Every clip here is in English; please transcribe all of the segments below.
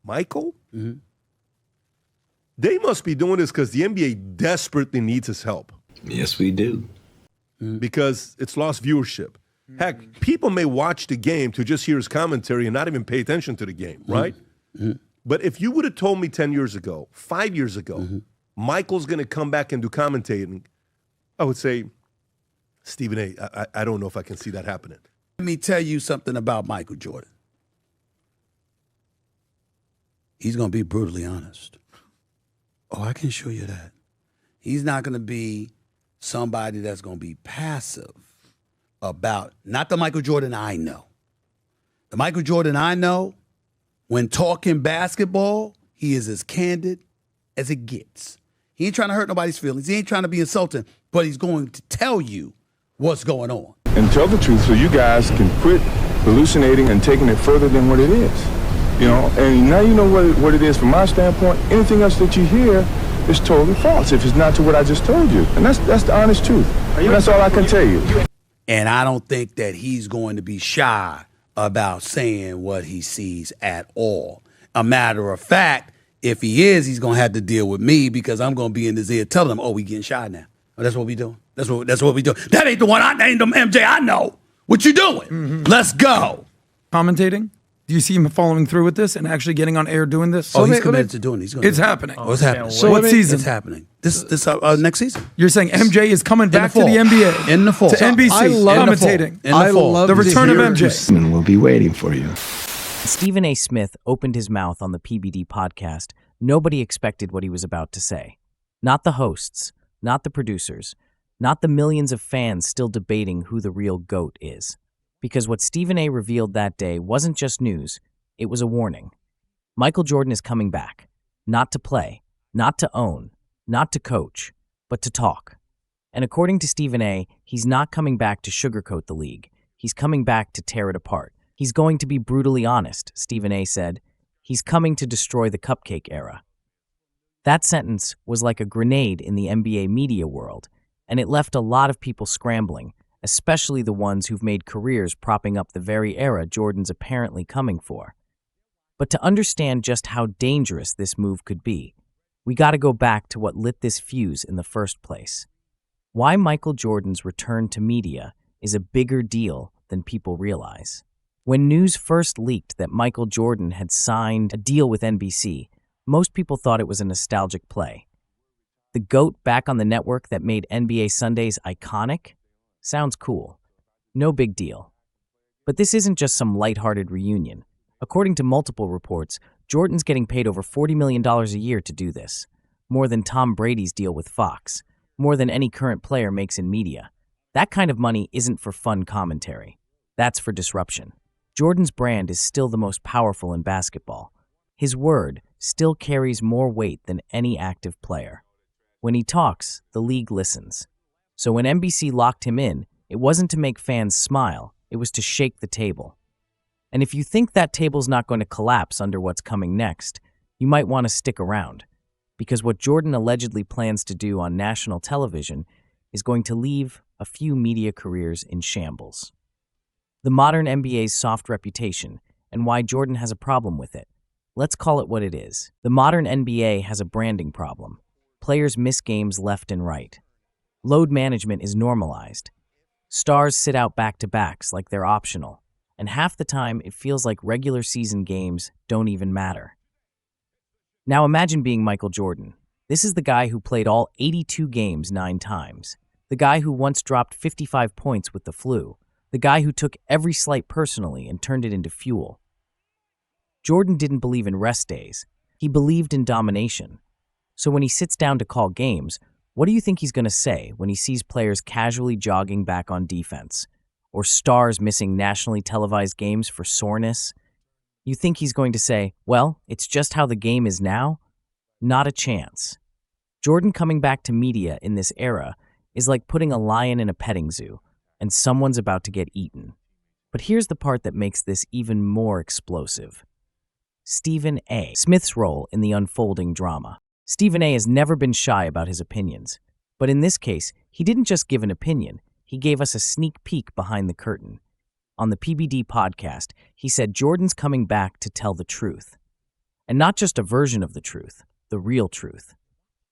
Michael? They must be doing this because the NBA desperately needs his help. Yes, we do. Because it's lost viewership. Heck, people may watch the game to just hear his commentary and not even pay attention to the game, right? But if you would have told me 10 years ago, 5 years ago, Michael's going to come back and do commentating, I would say, Stephen A., I don't know if I can see that happening. Let me tell you something about Michael Jordan. He's going to be brutally honest. Oh, I can show you that. He's not going to be somebody that's going to be passive about, not the Michael Jordan I know. The Michael Jordan I know, when talking basketball, he is as candid as it gets. He ain't trying to hurt nobody's feelings. He ain't trying to be insulting, but he's going to tell you what's going on. And tell the truth so you guys can quit hallucinating and taking it further than what it is. You know, and now you know what it is from my standpoint. Anything else that you hear is totally false if it's not to what I just told you. And that's the honest truth. And that's all I can tell you. And I don't think that he's going to be shy about saying what he sees at all. A matter of fact, if he is, he's going to have to deal with me because I'm going to be in his ear telling him, oh, we getting shy now. Oh, that's what we doing. That's what we doing. That ain't the one I named him MJ. I know. What you doing? Let's go. Commentating? Do you see him following through with this and actually getting on air doing this? Oh, he's committed to doing it. It's happening. Oh, it's happening. So what season? It's happening. This next season. You're saying MJ is coming back to the NBA. In the fall. To NBC. Commentating. In the fall. The return of MJ. And we'll be waiting for you. Stephen A. Smith opened his mouth on the PBD podcast. Nobody expected what he was about to say. Not the hosts, not the producers, not the millions of fans still debating who the real GOAT is. Because what Stephen A. revealed that day wasn't just news, it was a warning. Michael Jordan is coming back. Not to play, not to own, not to coach, but to talk. And according to Stephen A., he's not coming back to sugarcoat the league. He's coming back to tear it apart. He's going to be brutally honest, Stephen A. said. He's coming to destroy the cupcake era. That sentence was like a grenade in the NBA media world, and it left a lot of people scrambling, especially the ones who've made careers propping up the very era Jordan's apparently coming for. But to understand just how dangerous this move could be, we gotta go back to what lit this fuse in the first place. Why Michael Jordan's return to media is a bigger deal than people realize. When news first leaked that Michael Jordan had signed a deal with NBC, most people thought it was a nostalgic play. The GOAT back on the network that made NBA Sundays iconic? Sounds cool. No big deal. But this isn't just some lighthearted reunion. According to multiple reports, Jordan's getting paid over $40 million a year to do this. More than Tom Brady's deal with Fox. More than any current player makes in media. That kind of money isn't for fun commentary. That's for disruption. Jordan's brand is still the most powerful in basketball. His word still carries more weight than any active player. When he talks, the league listens. So when NBC locked him in, it wasn't to make fans smile, it was to shake the table. And if you think that table's not going to collapse under what's coming next, you might want to stick around, because what Jordan allegedly plans to do on national television is going to leave a few media careers in shambles. The modern NBA's soft reputation, and why Jordan has a problem with it. Let's call it what it is. The modern NBA has a branding problem. Players miss games left and right. Load management is normalized. Stars sit out back-to-backs like they're optional, and half the time it feels like regular season games don't even matter. Now imagine being Michael Jordan. This is the guy who played all 82 games 9 times. The guy who once dropped 55 points with the flu. The guy who took every slight personally and turned it into fuel. Jordan didn't believe in rest days. He believed in domination. So when he sits down to call games, what do you think he's going to say when he sees players casually jogging back on defense? Or stars missing nationally televised games for soreness? You think he's going to say, well, it's just how the game is now? Not a chance. Jordan coming back to media in this era is like putting a lion in a petting zoo, and someone's about to get eaten. But here's the part that makes this even more explosive. Stephen A. Smith's role in the unfolding drama. Stephen A. has never been shy about his opinions. But in this case, he didn't just give an opinion, he gave us a sneak peek behind the curtain. On the PBD podcast, he said Jordan's coming back to tell the truth. And not just a version of the truth, the real truth.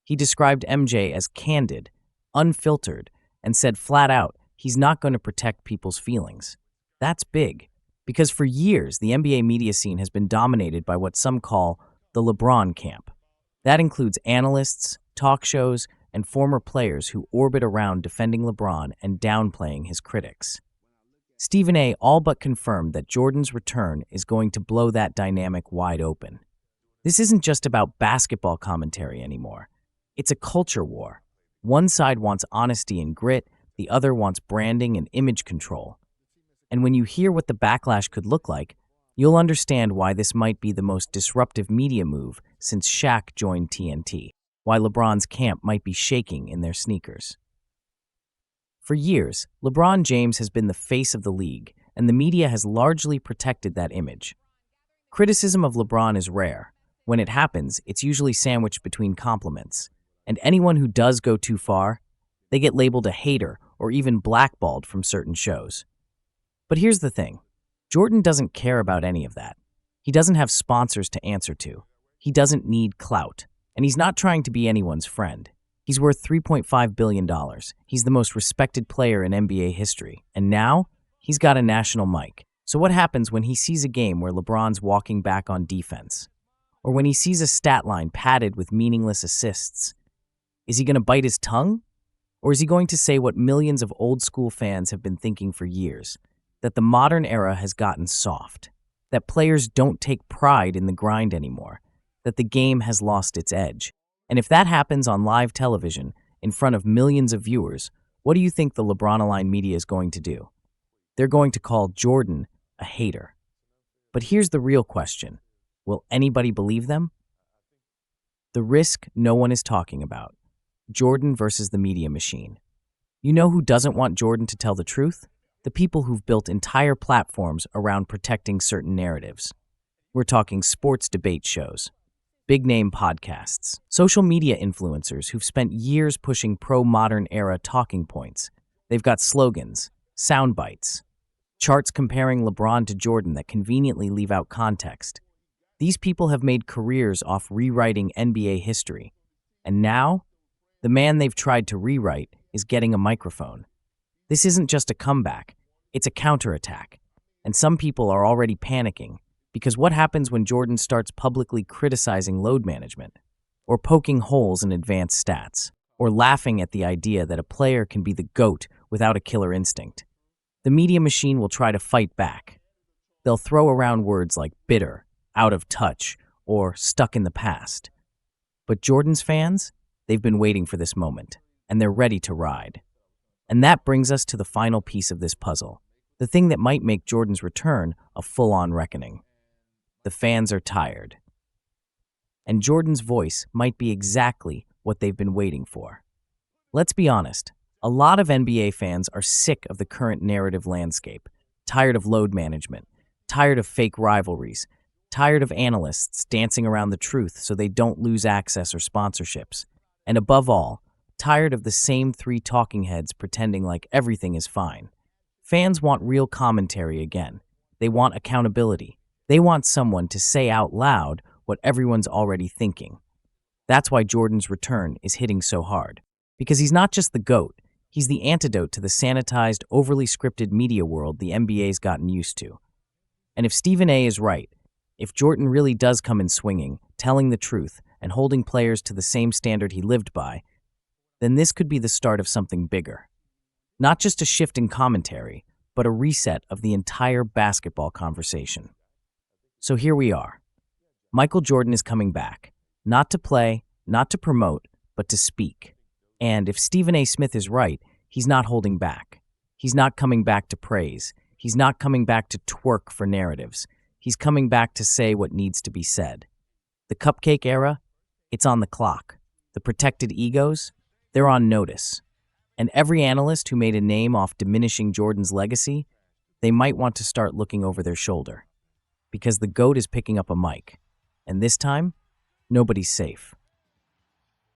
He described MJ as candid, unfiltered, and said flat out he's not going to protect people's feelings. That's big, because for years the NBA media scene has been dominated by what some call the LeBron camp. That includes analysts, talk shows, and former players who orbit around defending LeBron and downplaying his critics. Stephen A. all but confirmed that Jordan's return is going to blow that dynamic wide open. This isn't just about basketball commentary anymore. It's a culture war. One side wants honesty and grit, the other wants branding and image control. And when you hear what the backlash could look like, you'll understand why this might be the most disruptive media move since Shaq joined TNT, why LeBron's camp might be shaking in their sneakers. For years, LeBron James has been the face of the league, and the media has largely protected that image. Criticism of LeBron is rare. When it happens, it's usually sandwiched between compliments. And anyone who does go too far, they get labeled a hater or even blackballed from certain shows. But here's the thing. Jordan doesn't care about any of that. He doesn't have sponsors to answer to. He doesn't need clout. And he's not trying to be anyone's friend. He's worth $3.5 billion. He's the most respected player in NBA history. And now, he's got a national mic. So what happens when he sees a game where LeBron's walking back on defense? Or when he sees a stat line padded with meaningless assists? Is he going to bite his tongue? Or is he going to say what millions of old-school fans have been thinking for years? That the modern era has gotten soft. That players don't take pride in the grind anymore. That the game has lost its edge. And if that happens on live television, in front of millions of viewers, what do you think the LeBron-aligned media is going to do? They're going to call Jordan a hater. But here's the real question. Will anybody believe them? The risk no one is talking about. Jordan versus the media machine. You know who doesn't want Jordan to tell the truth? The people who've built entire platforms around protecting certain narratives. We're talking sports debate shows, big-name podcasts, social media influencers who've spent years pushing pro-modern era talking points. They've got slogans, sound bites, charts comparing LeBron to Jordan that conveniently leave out context. These people have made careers off rewriting NBA history. And now, the man they've tried to rewrite is getting a microphone. This isn't just a comeback, it's a counterattack. And some people are already panicking, because what happens when Jordan starts publicly criticizing load management, or poking holes in advanced stats, or laughing at the idea that a player can be the GOAT without a killer instinct? The media machine will try to fight back. They'll throw around words like bitter, out of touch, or stuck in the past. But Jordan's fans? They've been waiting for this moment, and they're ready to ride. And that brings us to the final piece of this puzzle, the thing that might make Jordan's return a full-on reckoning. The fans are tired. And Jordan's voice might be exactly what they've been waiting for. Let's be honest, a lot of NBA fans are sick of the current narrative landscape, tired of load management, tired of fake rivalries, tired of analysts dancing around the truth so they don't lose access or sponsorships. And above all, tired of the same three talking heads pretending like everything is fine. Fans want real commentary again. They want accountability. They want someone to say out loud what everyone's already thinking. That's why Jordan's return is hitting so hard. Because he's not just the GOAT, he's the antidote to the sanitized, overly scripted media world the NBA's gotten used to. And if Stephen A. is right, if Jordan really does come in swinging, telling the truth, and holding players to the same standard he lived by, then this could be the start of something bigger. Not just a shift in commentary, but a reset of the entire basketball conversation. So here we are. Michael Jordan is coming back, not to play, not to promote, but to speak. And if Stephen A. Smith is right, he's not holding back. He's not coming back to praise. He's not coming back to twerk for narratives. He's coming back to say what needs to be said. The cupcake era? It's on the clock. The protected egos? They're on notice. And every analyst who made a name off diminishing Jordan's legacy, they might want to start looking over their shoulder. Because the GOAT is picking up a mic. And this time, nobody's safe.